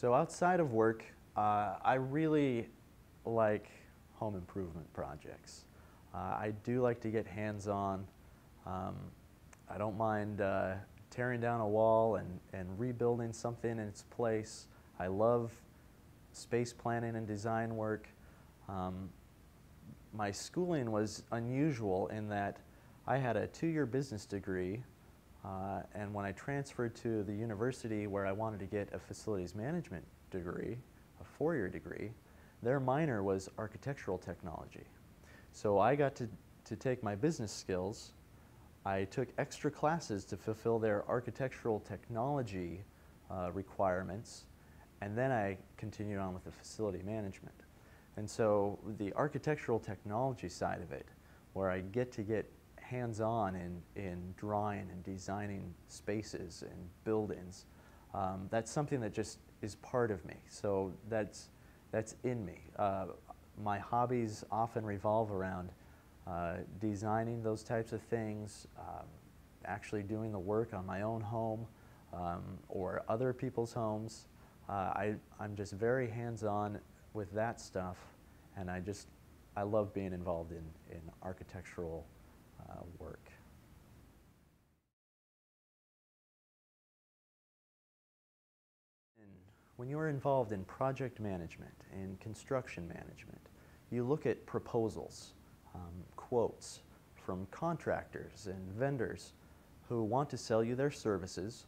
So outside of work, I really like home improvement projects. I do like to get hands-on. I don't mind tearing down a wall and rebuilding something in its place. I love space planning and design work. My schooling was unusual in that I had a 2-year business degree, and when I transferred to the university where I wanted to get a facilities management degree, a 4-year degree, their minor was architectural technology. So I got to take my business skills. I took extra classes to fulfill their architectural technology requirements, and then I continued on with the facility management. And so the architectural technology side of it, where I get hands-on in drawing and designing spaces and buildings, that's something that just is part of me. So that's in me. My hobbies often revolve around designing those types of things, actually doing the work on my own home or other people's homes. I'm just very hands-on with that stuff, and I love being involved in architectural work. When you're involved in project management and construction management, you look at proposals, quotes from contractors and vendors who want to sell you their services.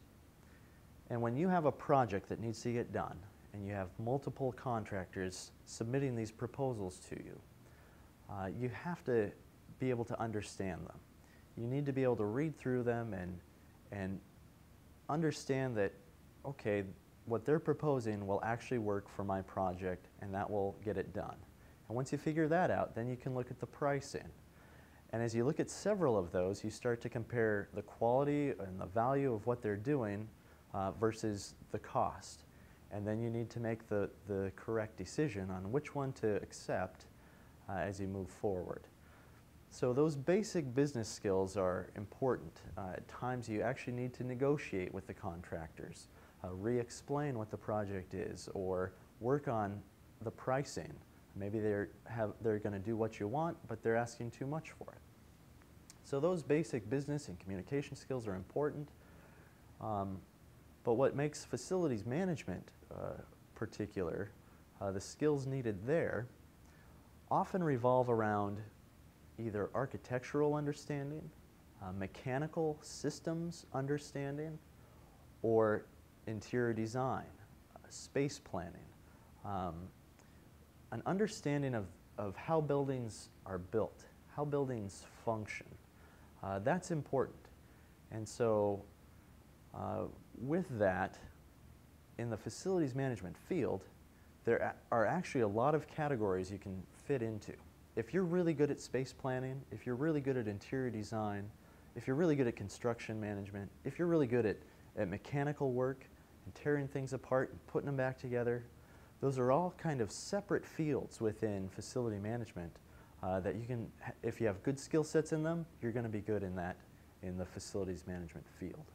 And when you have a project that needs to get done, and you have multiple contractors submitting these proposals to you, you have to be able to understand them. You need to be able to read through them and understand that, okay, what they're proposing will actually work for my project, and that will get it done. And once you figure that out, then you can look at the pricing. And as you look at several of those, you start to compare the quality and the value of what they're doing versus the cost. And then you need to make the correct decision on which one to accept as you move forward. So those basic business skills are important. At times you actually need to negotiate with the contractors, re-explain what the project is, or work on the pricing. Maybe they're going to do what you want, but they're asking too much for it. So those basic business and communication skills are important. But what makes facilities management particular, the skills needed there, often revolve around either architectural understanding, mechanical systems understanding, or interior design, space planning, an understanding of how buildings are built, how buildings function. That's important. And so with that, in the facilities management field, there are actually a lot of categories you can fit into. If you're really good at space planning, if you're really good at interior design, if you're really good at construction management, if you're really good at mechanical work and tearing things apart and putting them back together, those are all kind of separate fields within facility management that you can, if you have good skill sets in them, you're going to be good in the facilities management field.